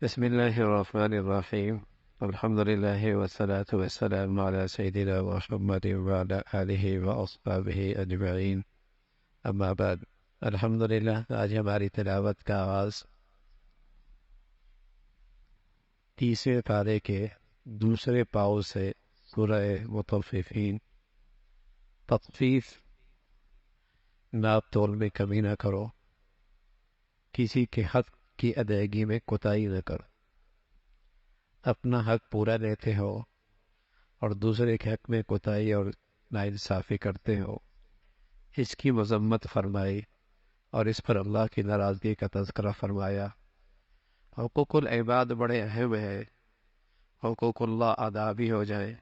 بسم الله الرحمن الرحيم. الحمد لله والصلاة والسلام على سيدنا محمد وعلى آله وأصحابه أجمعين. أما بعد، الحمد للہ آج ہماری تلاوت کا آغاز 30ویں پارے کے دوسرے پاؤں سے سورہ مطففین. تطفیف، ناپ تول میں کمی نہ کرو، کسی کے حق کی ادائیگی میں کوتاہی نہ کرو. اپنا حق پورا لیتے ہو اور دوسرے کے حق میں کوتاہی اور ناانصافی کرتے ہو، اس کی مذمت فرمائی اور اس پر اللہ کی ناراضگی کا تذکرہ فرمایا. حقوق العباد بڑے اہم ہیں. حقوق اللہ ادا بھی ہو جائے،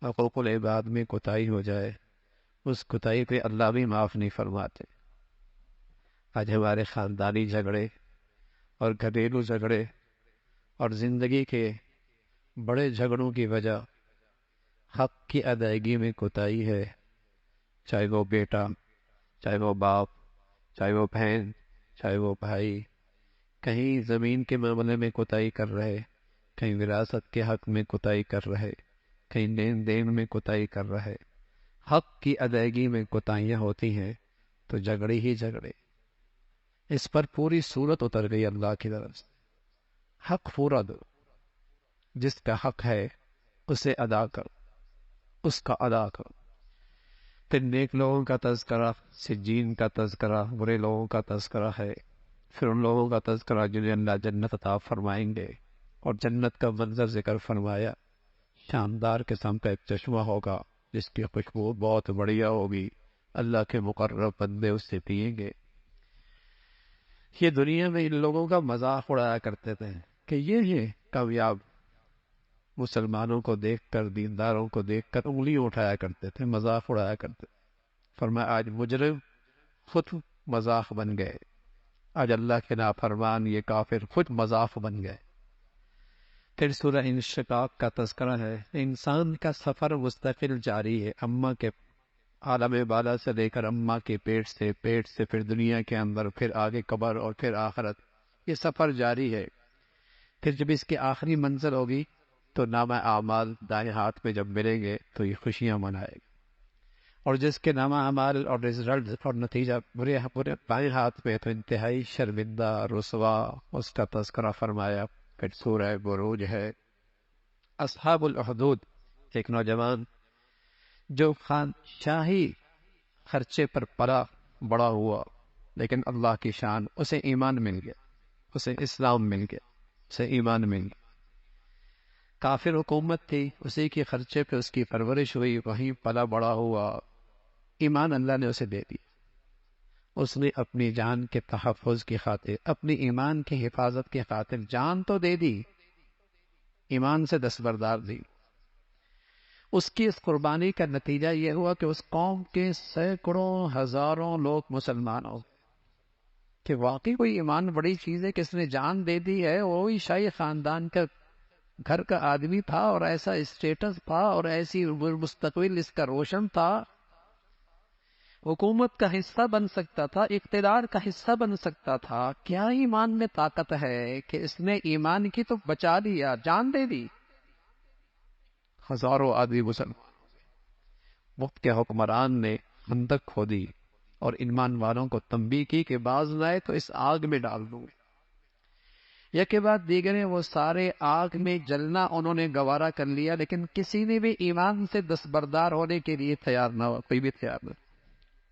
حقوق العباد میں کوتاہی ہو جائے، اس کوتاہی پہ اللہ بھی معاف نہیں فرماتے. آج ہمارے خاندانی جھگڑے اور گھریلو جھگڑے اور زندگی کے بڑے جھگڑوں کی وجہ حق کی ادائیگی میں کوتاہی ہے. چاہے وہ بیٹا، چاہے وہ باپ، چاہے وہ بہن، چاہے وہ بھائی، کہیں زمین کے معاملے میں کوتاہی کر رہے، کہیں وراثت کے حق میں کوتاہی کر رہے، کہیں لین دین میں کوتاہی کر رہے. حق کی ادائیگی میں کوتاہیاں ہوتی ہیں تو جھگڑے ہی جھگڑے. اس پر پوری صورت اتر گئی اللہ کی طرف سے. حق پورا دو، جس کا حق ہے اسے ادا کرو، اس کا ادا کرو. پھر نیک لوگوں کا تذکرہ، سجین کا تذکرہ، برے لوگوں کا تذکرہ ہے. پھر ان لوگوں کا تذکرہ جنہیں اللہ جنت عطا فرمائیں گے، اور جنت کا منظر ذکر فرمایا. شاندار قسم کا ایک چشمہ ہوگا جس کی خوشبو بہت بڑھیا ہوگی، اللہ کے مقرب بندے اس سے پئیں گے. یہ دنیا میں ان لوگوں کا مذاق اڑایا کرتے تھے کہ یہ کامیاب مسلمانوں کو دیکھ کر، دینداروں کو دیکھ کر انگلی اٹھایا کرتے تھے، مذاق اڑایا کرتے. فرمایا آج مجرم خود مذاق بن گئے، آج اللہ کے نافرمان یہ کافر خود مذاق بن گئے. پھر سورہ انشقاق کا تذکرہ ہے. انسان کا سفر مستقل جاری ہے، اماں کے عالم بالا سے لے کر اماں کے پیٹ سے پھر دنیا کے اندر، پھر آگے قبر اور پھر آخرت. یہ سفر جاری ہے. پھر جب اس کی آخری منزل ہوگی تو نامہ اعمال دائیں ہاتھ میں جب ملیں گے تو یہ خوشیاں منائے گا، اور جس کے نامہ اعمال اور رزلٹ اور نتیجہ برے بائیں ہاتھ میں تو انتہائی شرمندہ رسوا. اس کا تذکرہ فرمایا. پھر سورہ بروج ہے. اصحاب الاخدود، ایک نوجوان جو خان شاہی خرچے پر پلا بڑا ہوا، لیکن اللہ کی شان، اسے ایمان مل گیا، اسے اسلام مل گیا، اسے ایمان مل گیا. کافر حکومت تھی، اسی کے خرچے پہ اس کی پرورش ہوئی، وہیں پلا بڑا ہوا. ایمان اللہ نے اسے دے دیا. اس نے اپنی جان کے تحفظ کی خاطر، اپنی ایمان کی حفاظت کی خاطر جان تو دے دی، ایمان سے دستبردار دی. اس کی اس قربانی کا نتیجہ یہ ہوا کہ اس قوم کے سینکڑوں ہزاروں لوگ مسلمان ہو گئے. کہ واقعی کوئی ایمان بڑی چیز ہے کہ اس نے جان دے دی ہے. وہی شاہی خاندان کا گھر کا آدمی تھا، اور ایسا اسٹیٹس تھا، اور ایسی مستقبل اس کا روشن تھا، حکومت کا حصہ بن سکتا تھا، اقتدار کا حصہ بن سکتا تھا. کیا ایمان میں طاقت ہے کہ اس نے ایمان کی تو بچا لیا، جان دے دی. ہزاروں آدمی مسلمان. وقت کے حکمران نے خندق کھودی اور ایمان والوں کو تنبیہ کی کہ باز لائے تو اس آگ میں ڈال دوں گے. یک کے بعد دیگرے وہ سارے آگ میں جلنا انہوں نے گوارا کر لیا، لیکن کسی نے بھی ایمان سے دستبردار ہونے کے لیے تیار نہ ہوا، کوئی بھی تیار نہ.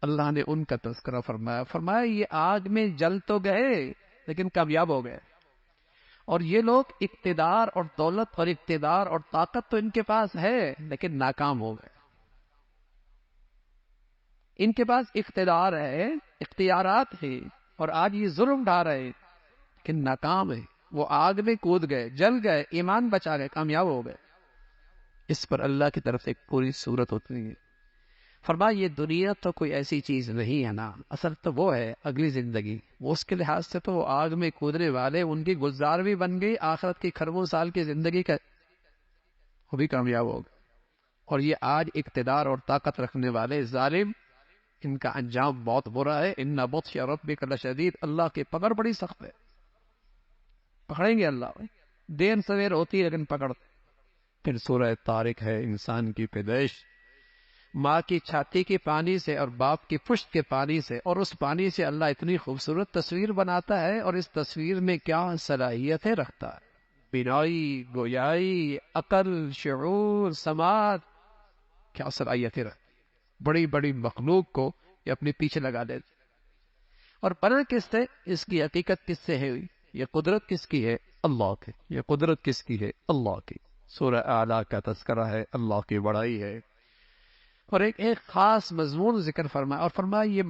اللہ نے ان کا تذکرہ فرمایا یہ آگ میں جل تو گئے لیکن کامیاب ہو گئے. اور یہ لوگ اقتدار اور دولت اور اقتدار اور طاقت تو ان کے پاس ہے لیکن ناکام ہو گئے. ان کے پاس اقتدار ہے، اختیارات ہیں، اور آج یہ ظلم ڈھا رہے ہیں لیکن ناکام ہے. وہ آگ میں کود گئے، جل گئے، ایمان بچا گئے، کامیاب ہو گئے. اس پر اللہ کی طرف سے ایک پوری صورت ہوتی ہے. فرمایا یہ دنیا تو کوئی ایسی چیز نہیں ہے نا، اصل تو وہ ہے اگلی زندگی. وہ اس کے لحاظ سے تو وہ آگ میں کودنے والے، ان کی گلزار بھی بن گئی، آخرت کی کھربوں سال کی زندگی کا وہ بھی کامیاب ہو گئے. اور یہ آج اقتدار اور طاقت رکھنے والے ظالم، ان کا انجام بہت برا ہے. ان بطش ربک لشدید، اللہ کی پکڑ بڑی سخت ہے. پکڑیں گے اللہ بھائی، دیر سویر ہوتی ہے لیکن پکڑتے۔ پھر سورہ طارق ہے، انسان کی پیدائش، ماں کی چھاتی کے پانی سے اور باپ کی پشت کے پانی سے، اور اس پانی سے اللہ اتنی خوبصورت تصویر بناتا ہے، اور اس تصویر میں کیا صلاحیتیں رکھتا ہے، بینائی، گویائی، عقل، شعور، سماعت، کیا صلاحیتیں رکھتا ہے، بڑی بڑی مخلوق کو یہ اپنے پیچھے لگا دیتے۔ اور بنا کس سے؟ اس کی حقیقت کس سے ہے؟ یہ قدرت کس کی ہے؟ اللہ کی۔ یہ قدرت کس کی ہے؟ اللہ کی۔ سورہ اعلیٰ کا تذکرہ ہے، اللہ کی بڑائی ہے، اور ایک خاص مضمون ذکر فرمایا، اور فرمایا یہ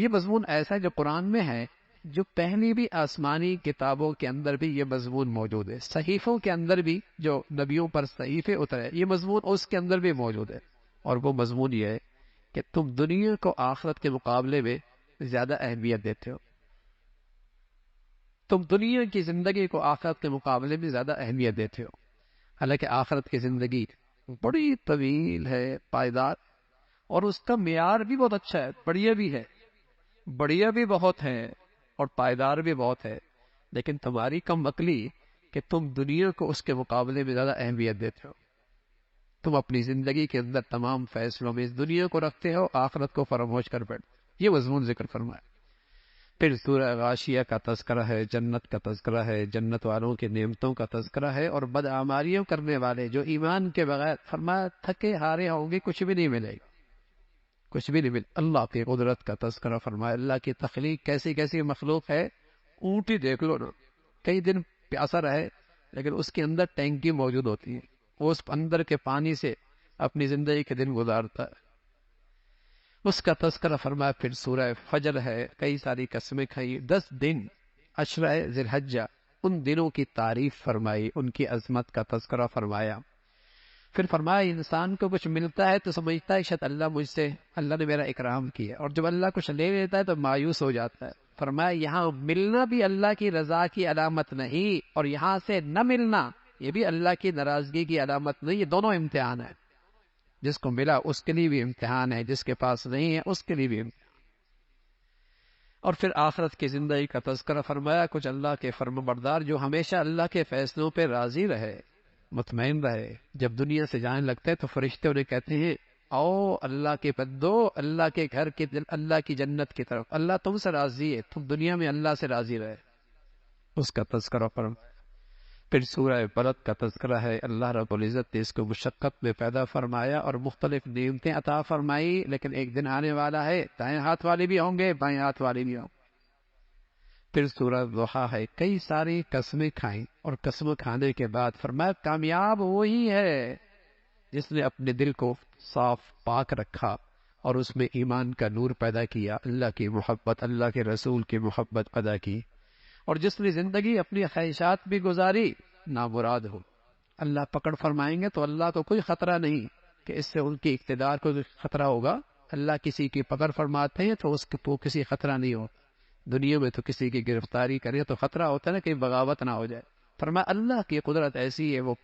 مضمون ایسا ہے جو قرآن میں ہے، جو پہلی بھی آسمانی کتابوں کے اندر بھی یہ مضمون موجود ہے، صحیفوں کے اندر بھی جو نبیوں پر صحیفے اترے یہ مضمون اس کے اندر بھی موجود ہے، اور وہ مضمون یہ ہے کہ تم دنیا کو آخرت کے مقابلے میں زیادہ اہمیت دیتے ہو، تم دنیا کی زندگی کو آخرت کے مقابلے میں زیادہ اہمیت دیتے ہو، حالانکہ آخرت کی زندگی بڑی طویل ہے، پائیدار، اور اس کا معیار بھی بہت اچھا ہے، بڑھیا بھی بہت ہے، اور پائیدار بھی بہت ہے، لیکن تمہاری کم عقلی کہ تم دنیا کو اس کے مقابلے میں زیادہ اہمیت دیتے ہو، تم اپنی زندگی کے اندر تمام فیصلوں میں اس دنیا کو رکھتے ہو، آخرت کو فراموش کر بیٹھتے، یہ مضمون ذکر فرمایا۔ پھر سورہ غاشیہ کا تذکرہ ہے، جنت کا تذکرہ ہے، جنت والوں کے نعمتوں کا تذکرہ ہے، اور بدعماریوں کرنے والے جو ایمان کے بغیر، فرمایا تھکے ہارے ہوں گے، کچھ بھی نہیں ملے گا، کچھ بھی نہیں ملے۔ اللہ کی قدرت کا تذکرہ فرمایا، اللہ کی تخلیق کیسی کیسی مخلوق ہے، اونٹی دیکھ لو نا، کئی دن پیاسا رہے لیکن اس کے اندر ٹینکی موجود ہوتی ہے، وہ اس اندر کے پانی سے اپنی زندگی کے دن گزارتا ہے، اس کا تذکرہ فرمایا۔ پھر سورہ فجر ہے، کئی ساری قسمیں کھائی، 10 دن عشرہ ذی الحجہ، ان دنوں کی تعریف فرمائی، ان کی عظمت کا تذکرہ فرمایا۔ پھر فرمایا انسان کو کچھ ملتا ہے تو سمجھتا ہے شاید اللہ نے میرا اکرام کیا، اور جب اللہ کچھ لے لیتا ہے تو مایوس ہو جاتا ہے۔ فرمایا یہاں ملنا بھی اللہ کی رضا کی علامت نہیں، اور یہاں سے نہ ملنا یہ بھی اللہ کی ناراضگی کی علامت نہیں، یہ دونوں امتحان ہیں، جس کو ملا اس کے لیے بھی امتحان ہے، جس کے پاس نہیں ہے اس کے لیے بھی امتحان۔ اور پھر آخرت کی زندگی کا تذکرہ فرمایا، کچھ اللہ کے فرم بردار جو ہمیشہ اللہ کے فیصلوں پہ راضی رہے، مطمئن رہے، جب دنیا سے جانے لگتے تو فرشتے انہیں کہتے ہیں آؤ اللہ کے بندو، اللہ کے گھر کے دل، اللہ کی جنت کی طرف، اللہ تم سے راضی ہے، تم دنیا میں اللہ سے راضی رہے، اس کا تذکرہ فرمایا۔ پھر سورہ بلد کا تذکرہ ہے، اللہ رب العزت نے اس کو مشقت میں پیدا فرمایا اور مختلف نعمتیں عطا فرمائی، لیکن ایک دن آنے والا ہے دائیں ہاتھ والے بھی ہوں گے، بائیں ہاتھ والے بھی ہوں گے۔ پھر سورہ ضحیٰ ہے، کئی ساری قسمیں کھائیں، اور قسم کھانے کے بعد فرمایا کامیاب وہی ہے جس نے اپنے دل کو صاف پاک رکھا اور اس میں ایمان کا نور پیدا کیا، اللہ کی محبت، اللہ کے رسول کی محبت پیدا کی، اور جس نے زندگی اپنی خواہشات بھی گزاری نامراد ہو۔ اللہ پکڑ فرمائیں گے تو اللہ کو کوئی خطرہ نہیں کہ اس سے ان کی اقتدار کو خطرہ ہوگا، اللہ کسی کی پکڑ فرماتے ہیں تو اس کو کسی خطرہ نہیں ہوتا، دنیا میں تو کسی کی گرفتاری کرے تو خطرہ ہوتا ہے نا کہ بغاوت نہ ہو جائے، فرمایا اللہ کی قدرت ایسی ہے، وہ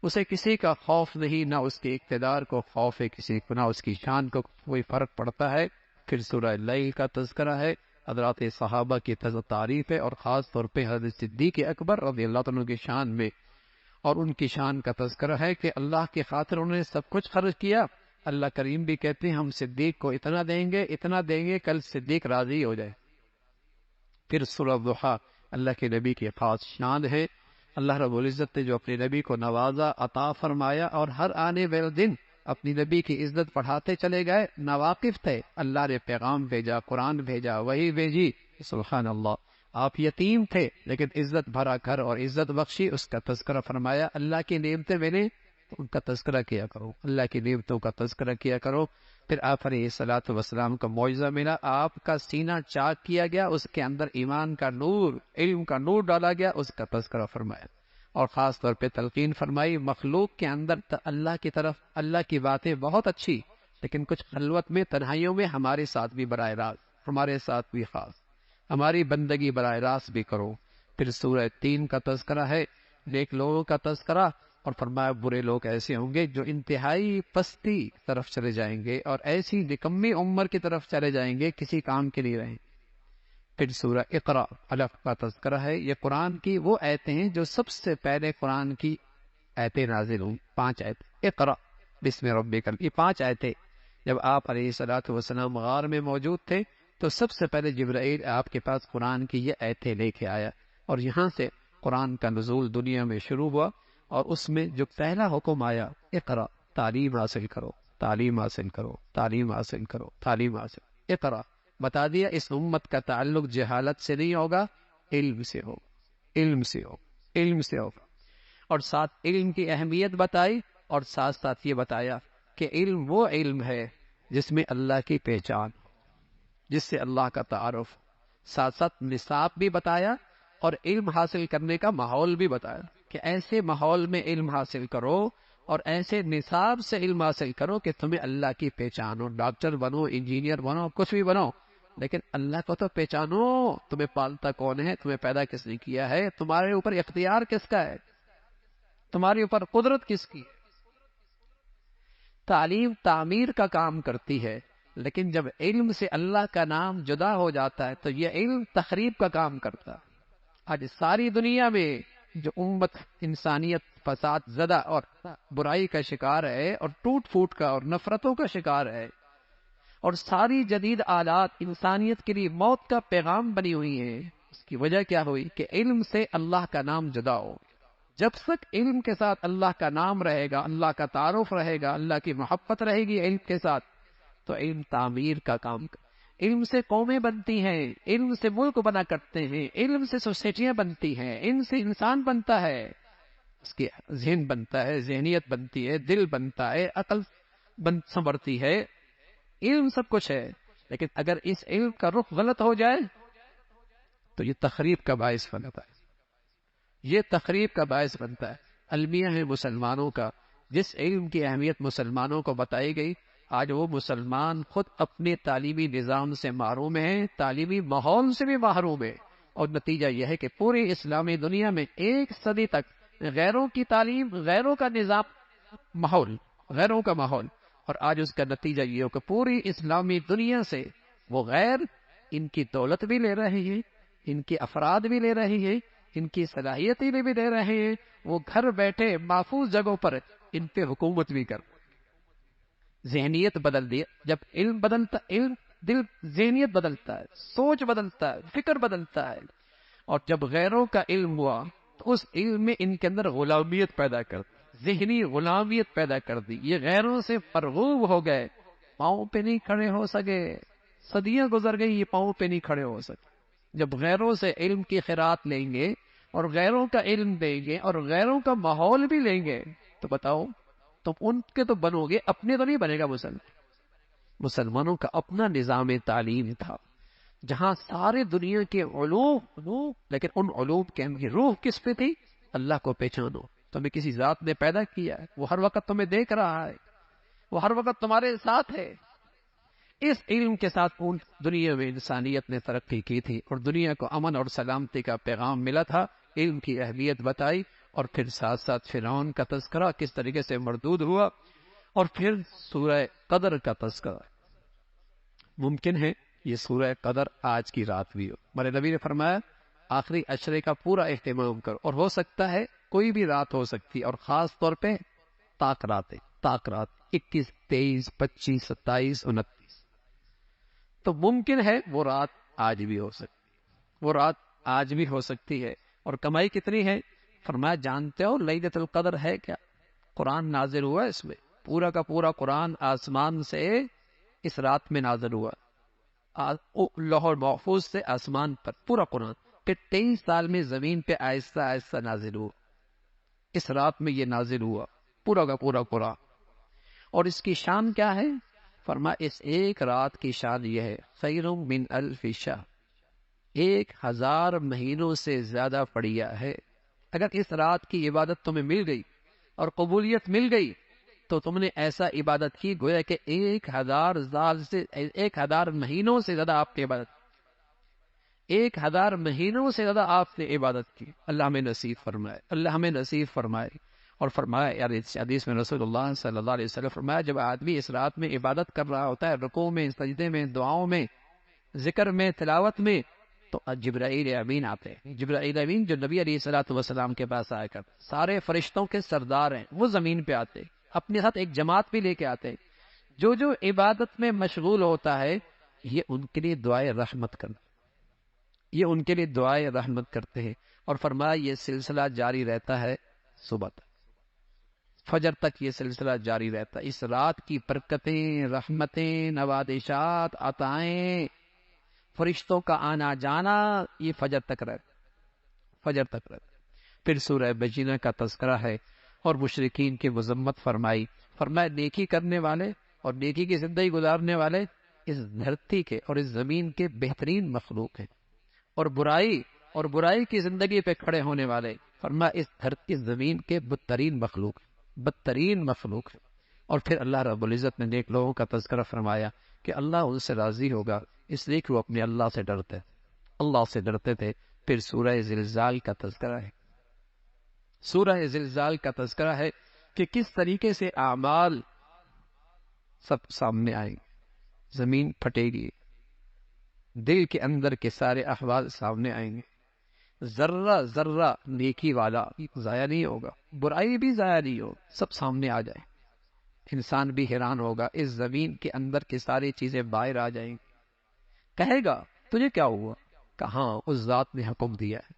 اسے کسی کا خوف نہیں، نہ اس کے اقتدار کو خوف ہے کسی کو، نہ اس کی شان کو کوئی فرق پڑتا ہے۔ پھر سورہ لیل کا تذکرہ ہے، حضرات صحابہ کی تعریف ہے، اور خاص طور پہ حضرت صدیق اکبر رضی اللہ عنہ کی شان میں، اور ان کی شان کا تذکرہ ہے کہ اللہ کی خاطر انہوں نے سب کچھ خرچ کیا۔ اللہ کریم بھی کہتے ہیں ہم صدیق کو اتنا دیں گے کل صدیق راضی ہو جائے۔ پھر سورہ ضحیٰ اللہ کے نبی کی خاص شان ہے، اللہ رب العزت نے جو اپنے نبی کو نوازا، عطا فرمایا، اور ہر آنے والے دن اپنی نبی کی عزت بڑھاتے چلے گئے، ناواقف تھے، اللہ نے پیغام بھیجا، قرآن بھیجا، وحی بھیجی، سبحان اللہ۔ آپ یتیم تھے لیکن عزت بھرا گھر اور عزت بخشی، اس کا تذکرہ فرمایا۔ اللہ کی نعمتیں ملیں تو ان کا تذکرہ کیا کرو، اللہ کی نعمتوں کا تذکرہ کیا کرو۔ پھر آپ علیہ الصلوۃ والسلام کا معجزہ ملا، آپ کا سینہ چاک کیا گیا، اس کے اندر ایمان کا نور، علم کا نور ڈالا گیا، اس کا تذکرہ فرمایا، اور خاص طور پہ تلقین فرمائی مخلوق کے اندر اللہ کی طرف، اللہ کی باتیں بہت اچھی، لیکن کچھ خلوت میں، تنہائیوں میں ہمارے ساتھ بھی براہ راست، ہمارے ساتھ بھی خاص، ہماری بندگی براہ راست بھی کرو۔ پھر سورہ 3 کا تذکرہ ہے، نیک لوگوں کا تذکرہ، اور فرمایا برے لوگ ایسے ہوں گے جو انتہائی پستی طرف چلے جائیں گے، اور ایسی نکمی عمر کی طرف چلے جائیں گے، کسی کام کے نہیں رہیں، پھر سورہ اقرا علق کا تذکرہ ہے. یہ قرآن کی وہ آیتیں ہیں جو سب سے پہلے قرآن کی آیتیں نازل ہوئی. 5 آیتیں. اقرا بسم ربک، یہ 5 آیتیں جب آپ علیہ الصلوۃ والسلام غار میں موجود تھے تو سب سے پہلے جبرائیل آپ کے پاس قرآن کی یہ آیتیں لے کے آیا، اور یہاں سے قرآن کا نزول دنیا میں شروع ہوا. اور اس میں جو پہلا حکم آیا، اقرا، تعلیم حاصل کرو، تعلیم حاصل کرو، تعلیم حاصل کرو، تعلیم حاصل. اقرا بتا دیا اس امت کا تعلق جہالت سے نہیں ہوگا، علم سے ہوگا، علم سے ہوگا، علم سے ہوگا. اور ساتھ علم کی اہمیت بتائی، اور ساتھ ساتھ یہ بتایا کہ علم وہ علم ہے جس میں اللہ کی پہچان، جس سے اللہ کا تعارف. ساتھ ساتھ نصاب بھی بتایا اور علم حاصل کرنے کا ماحول بھی بتایا کہ ایسے ماحول میں علم حاصل کرو اور ایسے نصاب سے علم حاصل کرو کہ تمہیں اللہ کی پہچان ہو. ڈاکٹر بنو، انجینئر بنو، کچھ بھی بنو، لیکن اللہ کو تو پہچانو. تمہیں پالتا کون ہے، تمہیں پیدا کس نے کیا ہے، تمہارے اوپر اختیار کس کا ہے، تمہارے اوپر قدرت کس کی ہے. تعلیم تعمیر کا کام کرتی ہے، لیکن جب علم سے اللہ کا نام جدا ہو جاتا ہے تو یہ علم تخریب کا کام کرتا ہے. آج ساری دنیا میں جو امت انسانیت فساد زدہ اور برائی کا شکار ہے، اور ٹوٹ پھوٹ کا اور نفرتوں کا شکار ہے، اور ساری جدید آلات انسانیت کے لیے موت کا پیغام بنی ہوئی ہیں، اس کی وجہ کیا ہوئی کہ علم سے اللہ کا نام جدا ہو. جب تک علم کے ساتھ اللہ کا نام رہے گا، اللہ کا تعارف رہے گا، اللہ کی محبت رہے گی علم کے ساتھ، تو علم تعمیر کا کام. علم سے قومیں بنتی ہیں، علم سے ملک بنا کرتے ہیں، علم سے سوسائٹیاں بنتی ہیں، علم سے انسان بنتا ہے، اس کی ذہن بنتا ہے، ذہنیت بنتی ہے، دل بنتا ہے، عقل سنورتی ہے. علم سب کچھ ہے، لیکن اگر اس علم کا رخ غلط ہو جائے تو یہ تخریب کا باعث بنتا ہے، یہ تخریب کا باعث بنتا ہے. المیہ ہے مسلمانوں کا، جس علم کی اہمیت مسلمانوں کو بتائی گئی، آج وہ مسلمان خود اپنے تعلیمی نظام سے محروم ہیں، تعلیمی ماحول سے بھی محروم ہیں. اور نتیجہ یہ ہے کہ پوری اسلامی دنیا میں 1 صدی تک غیروں کی تعلیم، غیروں کا نظام، ماحول، غیروں کا ماحول. اور آج اس کا نتیجہ یہ ہو کہ پوری اسلامی دنیا سے وہ غیر ان کی دولت بھی لے رہے ہیں، ان کے افراد بھی لے رہے ہیں، ان کی صلاحیتیں بھی دے رہے ہیں. وہ گھر بیٹھے محفوظ جگہوں پر ان پہ حکومت بھی کر. ذہنیت بدل دی. جب علم بدلتا، علم دل ذہنیت بدلتا ہے، سوچ بدلتا ہے، فکر بدلتا ہے. اور جب غیروں کا علم ہوا تو اس علم میں ان کے اندر غلامیت پیدا کر دی، ذہنی غلامیت پیدا کر دی. یہ غیروں سے مرغوب ہو گئے، پاؤں پہ نہیں کھڑے ہو سکے. صدیاں گزر گئی، یہ پاؤں پہ نہیں کھڑے ہو سکے. جب غیروں سے علم کی خیرات لیں گے اور غیروں کا علم دیں گے اور غیروں کا ماحول بھی لیں گے تو بتاؤ تم ان کے تو بنو گے، اپنے تو نہیں بنے گا. مسلمانوں کا اپنا نظام تعلیم تھا جہاں سارے دنیا کے علوم، لیکن ان علوم کے اندر روح کس پہ تھی؟ اللہ کو پہچانو. تمہیں کسی ذات نے پیدا کیا ہے، وہ ہر وقت تمہیں دیکھ رہا ہے، وہ ہر وقت تمہارے ساتھ ہے. اس علم کے ساتھ دنیا میں انسانیت نے ترقی کی تھی اور دنیا کو امن اور سلامتی کا پیغام ملا تھا. علم کی اہمیت بتائی، اور پھر ساتھ ساتھ فرعون کا تذکرہ کس طریقے سے مردود ہوا، اور پھر سورہ قدر کا تذکرہ. ممکن ہے یہ سورہ قدر آج کی رات بھی ہو. ہمارے نبی نے فرمایا آخری عشرے کا پورا اہتمام کرو، اور ہو سکتا ہے کوئی بھی رات ہو سکتی، اور خاص طور پہ طاق رات 21، 23، 25، 27، 29. تو ممکن ہے وہ رات آج بھی ہو سکتی، وہ رات آج بھی ہو سکتی ہے. اور کمائی کتنی ہے؟ فرمایا جانتے ہو لیلۃ القدر ہے کیا؟ قرآن نازل ہوا اس میں، پورا کا پورا قرآن آسمان سے اس رات میں نازل ہوا، لوح محفوظ سے آسمان پر پورا قرآن. پھر 23 سال میں زمین پہ آہستہ آہستہ نازل ہوا. اس رات میں یہ نازل ہوا پورا کا پورا قرآن. اور اس کی شان کیا ہے؟ فرمایا اس ایک رات کی شان یہ ہے خیر من الف شہر، 1000 مہینوں سے زیادہ بڑھیا ہے. اگر اس رات کی عبادت تمہیں مل گئی اور قبولیت مل گئی تو تم نے ایسا عبادت کی گویا کہ 1000 مہینوں سے زیادہ آپ نے عبادت، 1000 مہینوں سے زیادہ آپ نے عبادت کی. اللہ ہمیں نصیب فرمائے، اللہ ہمیں نصیب فرمائے. اور فرمایا یار اس حدیث میں رسول اللہ صلی اللہ علیہ وسلم فرمایا جب آدمی اس رات میں عبادت کر رہا ہوتا ہے، رکوع میں، سجدے میں، دعاؤں میں، ذکر میں، تلاوت میں، تو جبرائیل امین آتے ہیں. جبرائیل امین جو نبی علیہ الصلوۃ والسلام کے پاس آیا کرتے، سارے فرشتوں کے سردار ہیں، وہ زمین پہ آتے، اپنے ساتھ ایک جماعت بھی لے کے آتے. جو جو عبادت میں مشغول ہوتا ہے یہ ان کے لیے دعائے رحمت کرتے، یہ ان کے لیے دعائے رحمت کرتے ہیں. اور فرمایا یہ سلسلہ جاری رہتا ہے صبح تک، فجر تک یہ سلسلہ جاری رہتا ہے. اس رات کی برکتیں، رحمتیں، نوازشات، عطائیں، فرشتوں کا آنا جانا یہ فجر تک رہتا، فجر تک رہتا. پھر سورہ بجینہ کا تذکرہ ہے اور مشرکین کی مذمت فرمائی. فرمایا نیکی کرنے والے اور نیکی کی زندگی گزارنے والے اس دھرتی کے اور اس زمین کے بہترین مخلوق ہیں، اور برائی کی زندگی پہ کھڑے ہونے والے فرمایا اس دھرتی زمین کے بدترین مخلوق ہیں، بدترین مخلوق ہیں. اور پھر اللہ رب العزت نے نیک لوگوں کا تذکرہ فرمایا کہ اللہ ان سے راضی ہوگا اس لیے کہ وہ اپنے اللہ سے ڈرتے، اللہ سے ڈرتے تھے. پھر سورہ زلزال کا تذکرہ ہے، سورہ زلزال کا تذکرہ ہے کہ کس طریقے سے اعمال سب سامنے آئیں گے، زمین پھٹے گی، دل کے اندر کے سارے احوال سامنے آئیں گے. ذرہ ذرہ نیکی والا ضائع نہیں ہوگا، برائی بھی ضائع نہیں ہوگا، سب سامنے آ جائے. انسان بھی حیران ہوگا، اس زمین کے اندر کی ساری چیزیں باہر آ جائیں گی. کہے گا تجھے کیا ہوا؟ کہاں اس ذات نے حکم دیا ہے.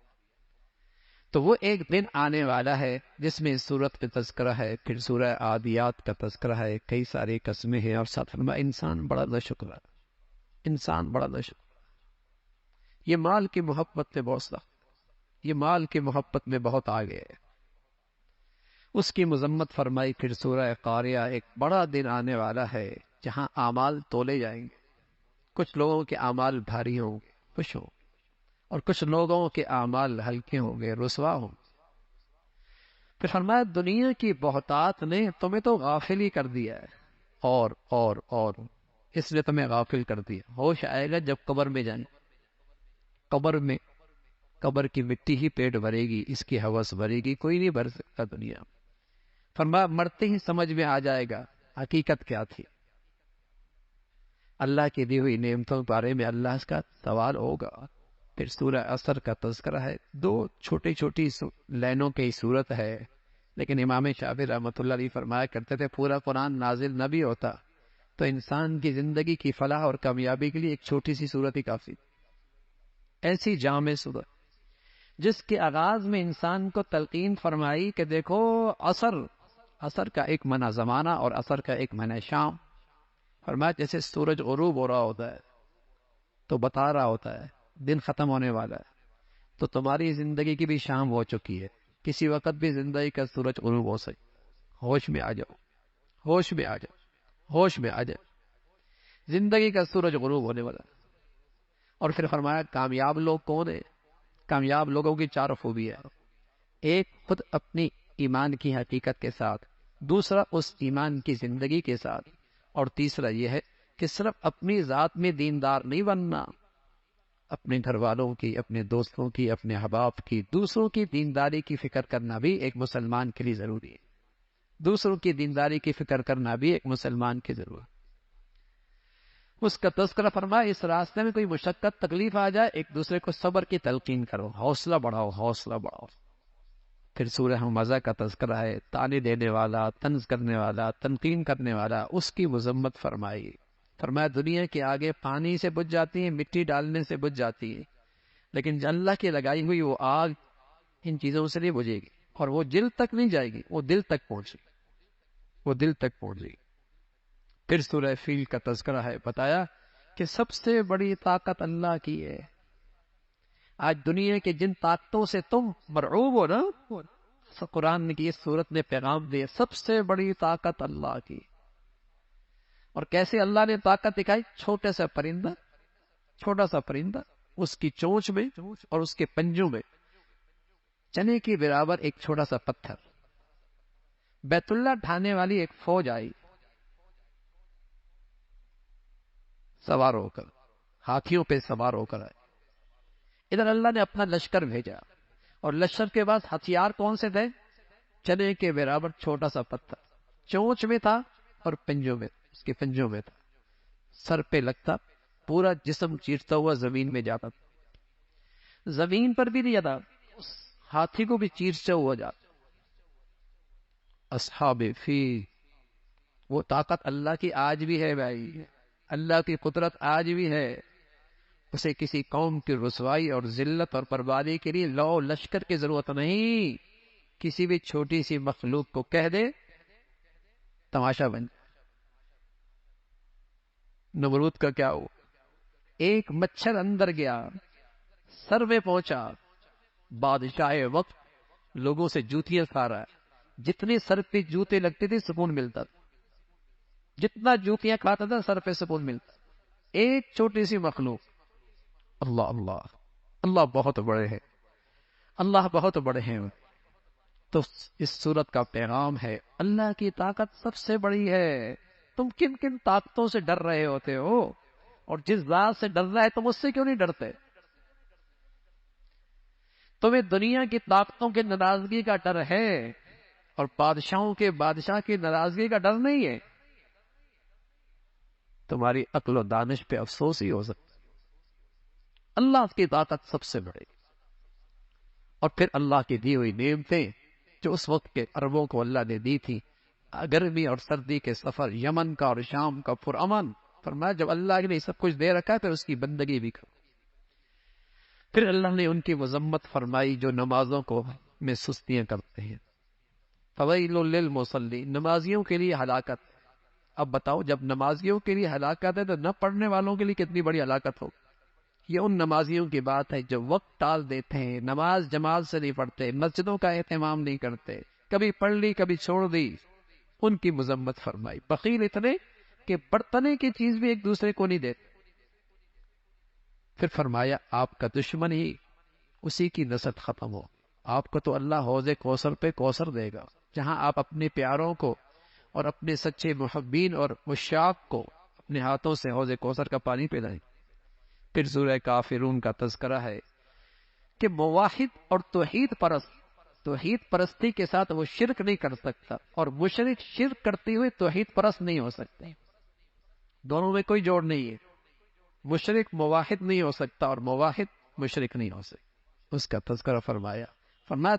تو وہ ایک دن آنے والا ہے جس میں سورت پہ تذکرہ ہے. پھر سورہ عادیات کا تذکرہ ہے، کئی سارے قسمیں ہیں. اور ساتھ میں انسان بڑا ناشکر ہے، انسان بڑا ناشکر. یہ مال کی محبت میں بہت سخت، یہ مال کی محبت میں بہت آگے ہے، اس کی مذمت فرمائی. پھر سورہ قاریہ، ایک بڑا دن آنے والا ہے جہاں اعمال تولے جائیں گے. کچھ لوگوں کے اعمال بھاری ہوں گے، خوش ہوں گے، اور کچھ لوگوں کے اعمال ہلکے ہوں گے، رسوا ہوں گے. پھر فرمایا دنیا کی بہتات نے تمہیں تو غافل ہی کر دیا ہے، اور اس نے تمہیں غافل کر دیا. ہوش آئے گا جب قبر میں جائیں، قبر کی مٹی ہی پیٹ بھرے گی، اس کی ہوس بھرے گی، کوئی نہیں بھر سکتا دنیا. فرمایا مرتے ہی سمجھ میں آ جائے گا حقیقت کیا تھی. اللہ کی دی ہوئی نعمتوں کے بارے میں اللہ کا سوال ہوگا. پھر سورہ عصر کا تذکرہ ہے، دو چھوٹی چھوٹی لائنوں کی صورت ہے، لیکن امام شافعی رحمۃ اللہ علیہ فرمایا کرتے تھے پورا قرآن نازل نہ بھی ہوتا تو انسان کی زندگی کی فلاح اور کامیابی کے لیے ایک چھوٹی سی صورت ہی کافی. ایسی جامع صورت جس کے آغاز میں انسان کو تلقین فرمائی کہ دیکھو عصر کا ایک معنی زمانہ اور عصر کا ایک معنی شام. فرمایا جیسے سورج غروب ہو رہا ہوتا ہے تو بتا رہا ہوتا ہے دن ختم ہونے والا ہے، تو تمہاری زندگی کی بھی شام ہو چکی ہے، کسی وقت بھی زندگی کا سورج غروب ہو سکے. ہوش میں آ جاؤ، ہوش میں آ جاؤ، ہوش میں آ جاؤ، زندگی کا سورج غروب ہونے والا. اور پھر فرمایا کامیاب لوگ کون ہیں؟ کامیاب لوگوں کی چار خوبی ہے. ایک خود اپنی ایمان کی حقیقت کے ساتھ، دوسرا اس ایمان کی زندگی کے ساتھ، اور تیسرا یہ ہے کہ صرف اپنی ذات میں دیندار نہیں بننا، اپنے گھر والوں کی، اپنے دوستوں کی، اپنے احباب کی، دوسروں کی دینداری کی فکر کرنا بھی ایک مسلمان کے لیے ضروری ہے. دوسروں کی دینداری کی فکر کرنا بھی ایک مسلمان کی ضرورت. اس کا تذکرہ فرمایا اس راستے میں کوئی مشقت تکلیف آ جائے ایک دوسرے کو صبر کی تلقین کرو، حوصلہ بڑھاؤ، حوصلہ بڑھاؤ. پھر سورہ ہمزہ کا تذکرہ ہے، طعنے دینے والا، طنز کرنے والا، تنقین کرنے والا، اس کی مذمت فرمائی. فرمایا دنیا کے آگے پانی سے بجھ جاتی ہے، مٹی ڈالنے سے بجھ جاتی ہے، لیکن اللہ کی لگائی ہوئی وہ آگ ان چیزوں سے نہیں بجھے گی، اور وہ دل تک نہیں جائے گی، وہ دل تک پہنچے گی، وہ دل تک پہنچے گی. پھر سورہ فیل کا تذکرہ ہے، بتایا کہ سب سے بڑی طاقت اللہ کی ہے. آج دنیا کے جن طاقتوں سے تم مرعوب ہو نا، قرآن کی اس صورت نے پیغام دیا سب سے بڑی طاقت اللہ کی. اور کیسے اللہ نے طاقت دکھائی؟ چھوٹا سا پرندہ اس کی چونچ میں اور اس کے پنجوں میں چنے کے برابر ایک چھوٹا سا پتھر. بیت اللہ ڈھانے والی ایک فوج آئی سوار ہو کر، ہاتھیوں پہ سوار ہو کر آئے. ادھر اللہ نے اپنا لشکر بھیجا، اور لشکر کے بعد ہتھیار کون سے تھے؟ چنے کے برابر چھوٹا سا پتھر، چونچ میں تھا اور پنجوں میں، اس کے پنجوں میں تھا. سر پہ لگتا، پورا جسم چیرتا ہوا زمین میں جاتا تھا. زمین پر بھی نہیں جاتا، اس ہاتھی کو بھی چیر چو ہو جاتا۔ اصحاب فیل، وہ طاقت اللہ کی آج بھی ہے بھائی، اللہ کی قدرت آج بھی ہے۔ اسے کسی قوم کی رسوائی اور ذلت اور بربادی کے لیے لو لشکر کی ضرورت نہیں، کسی بھی چھوٹی سی مخلوق کو کہہ دے تماشا بن جائے۔ نمرود کا کیا ہوا؟ ایک مچھر اندر گیا، سر میں پہنچا، بادشاہ وقت لوگوں سے جوتیاں کھا رہا ہے، جتنے سر پہ جوتے لگتے تھے سکون ملتا تھا، جتنا جوتیاں کھاتا تھا سر پہ سکون ملتا۔ ایک چھوٹی سی مخلوق، اللہ اللہ اللہ بہت بڑے ہیں، اللہ بہت بڑے ہیں۔ تو اس صورت کا پیغام ہے اللہ کی طاقت سب سے بڑی ہے۔ تم کن کن طاقتوں سے ڈر رہے ہوتے ہو، اور جس ذات سے ڈر رہا ہے تم اس سے کیوں نہیں ڈرتے؟ تمہیں دنیا کی طاقتوں کی ناراضگی کا ڈر ہے اور بادشاہوں کے بادشاہ کی ناراضگی کا ڈر نہیں ہے۔ تمہاری عقل و دانش پہ افسوس ہی ہو سکتا ہے۔ اللہ کی طاقت سب سے بڑی، اور پھر اللہ کی دی ہوئی نعمتیں جو اس وقت کے عربوں کو اللہ نے دی تھی، گرمی اور سردی کے سفر، یمن کا اور شام کا پرامن، فرمایا جب اللہ نے سب کچھ دے رکھا ہے پھر اس کی بندگی بھی کرو۔ پھر اللہ نے ان کی مذمت فرمائی جو نمازوں کو میں سستیاں کرتے ہیں۔ فویل للمصلین، نمازیوں کے لیے ہلاکت۔ اب بتاؤ جب نمازیوں کے لیے ہلاکت ہے تو نہ پڑھنے والوں کے لیے کتنی بڑی ہلاکت ہو۔ یہ ان نمازیوں کی بات ہے جو وقت ٹال دیتے ہیں، نماز جماعت سے نہیں پڑھتے، مسجدوں کا اہتمام نہیں کرتے، کبھی پڑھ لی کبھی چھوڑ دی، ان کی مذمت فرمائی۔ بخیل اتنے کہ برتنے کی چیز بھی ایک دوسرے کو نہیں دیتے۔ پھر فرمایا آپ کا دشمن ہی اسی کی نسل ختم ہو۔ آپ کو تو اللہ حوض کوثر پہ کوثر دے گا، جہاں آپ اپنے پیاروں کو اور اپنے سچے محبین اور مشاق کو اپنے ہاتھوں سے حوض کوثر کا پانی پلائیں۔ پھر سورہ کافرون کا تذکرہ ہے کہ موحد اور توحید پرستی کے ساتھ وہ شرک نہیں کر سکتا، اور مشرک شرک کرتے ہوئے توحید پرست نہیں ہو سکتے۔ دونوں میں کوئی جوڑ نہیں ہے، مشرک موحد نہیں ہو سکتا اور موحد مشرک نہیں ہو سکتا۔ اس کا تذکرہ فرمایا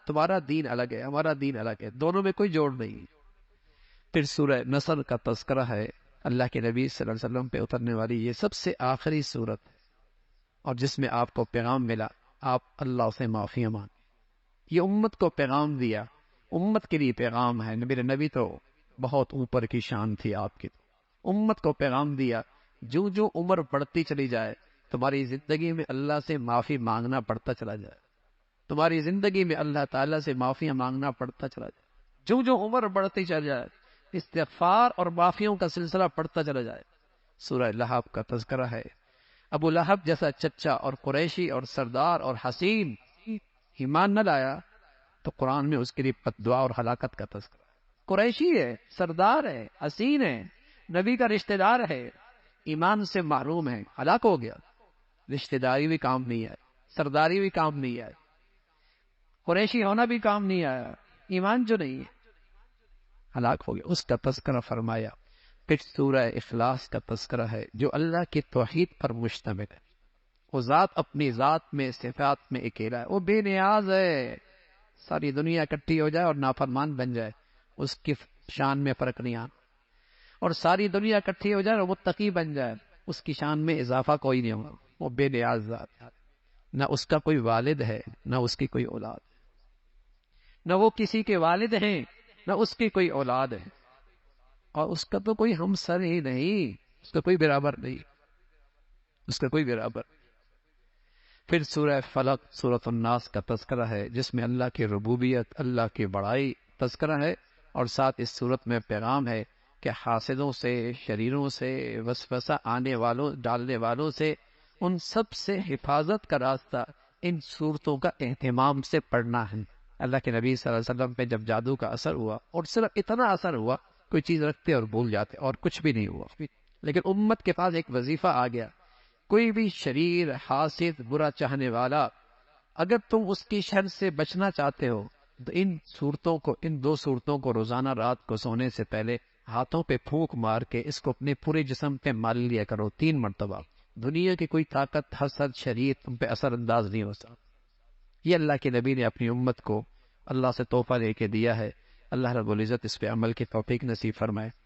تمہارا دین الگ ہے، ہمارا دین الگ ہے، دونوں میں کوئی جوڑ نہیں ہے۔ پھر سورہ نصر کا تذکرہ ہے، اللہ کے نبی صلی اللہ علیہ وسلم پہ اترنے والی یہ سب سے آخری سورت ہے، اور جس میں آپ کو پیغام ملا آپ اللہ سے معافی مانگیں۔ یہ امت کو پیغام دیا، امت کے لیے پیغام ہے۔ میرے نبی تو بہت اوپر کی شان تھی آپ کی، امت کو پیغام دیا جو جو عمر بڑھتی چلی جائے تمہاری زندگی میں اللہ سے معافی مانگنا بڑھتا چلا جائے، تمہاری زندگی میں اللہ تعالیٰ سے معافی مانگنا پڑتا چلا جائے، جو جو عمر بڑھتی چل جائے استغفار اور معافیوں کا سلسلہ بڑھتا چلا جائے۔ سورہ لہب کا تذکرہ ہے، ابو لہب جیسا چچا اور قریشی اور سردار اور حسین ایمان نہ لایا تو قرآن میں اس کے لیے بددعا اور ہلاکت کا تذکرہ ہے۔ قریشی ہے، سردار ہے، حسین ہے، نبی کا رشتہ دار ہے، ایمان سے محروم ہے، ہلاک ہو گیا۔ رشتہ داری بھی کام نہیں آئی، سرداری بھی کام نہیں آئی، قریشی ہونا بھی کام نہیں آیا، ایمان جو نہیں ہے ہلاک ہو گیا۔ اس کا تذکرہ فرمایا۔ پھر سورہ اخلاص کا تذکرہ ہے جو اللہ کی توحید پر مشتمل ہے۔ وہ ذات اپنی ذات میں صفات میں اکیلا ہے، وہ بے نیاز ہے۔ ساری دنیا اکٹھی ہو جائے اور نافرمان بن جائے اس کی شان میں فرق نہیں آنا، اور ساری دنیا اکٹھی ہو جائے اور متقی بن جائے اس کی شان میں اضافہ کوئی نہیں ہوگا۔ وہ بے نیاز ذات ہے، نہ اس کا کوئی والد ہے نہ اس کی کوئی اولاد ہے، نہ وہ کسی کے والد ہیں نہ اس کی کوئی اولاد ہے، اور اس کا تو کوئی ہمسر ہی نہیں، اس کا کوئی برابر نہیں، اس کا کوئی برابر۔ پھر سورہ فلق، سورۃ الناس کا تذکرہ ہے جس میں اللہ کی ربوبیت، اللہ کی بڑائی تذکرہ ہے، اور ساتھ اس صورت میں پیغام ہے کہ حاسدوں سے، شریروں سے، وسوسہ آنے والوں، ڈالنے والوں سے، ان سب سے حفاظت کا راستہ ان صورتوں کا اہتمام سے پڑھنا ہے۔ اللہ کے نبی صلی اللہ علیہ وسلم پہ جب جادو کا اثر ہوا، اور صرف اتنا اثر ہوا کوئی چیز رکھتے اور بھول جاتے اور کچھ بھی نہیں ہوا، لیکن امت کے پاس ایک وظیفہ آ گیا، کوئی بھی شریر، حاسد، برا چاہنے والا، اگر تم اس کی شر سے بچنا چاہتے ہو تو ان دو صورتوں کو روزانہ رات کو سونے سے پہلے ہاتھوں پہ پھونک مار کے اس کو اپنے پورے جسم پہ مال لیا کرو 3 مرتبہ۔ دنیا کی کوئی طاقت، حسد، شریر تم پہ اثر انداز نہیں ہو سکتا۔ یہ اللہ کے نبی نے اپنی امت کو اللہ سے تحفہ لے کے دیا ہے. اللہ رب العزت اس پہ عمل کی توفیق نصیب فرمائے.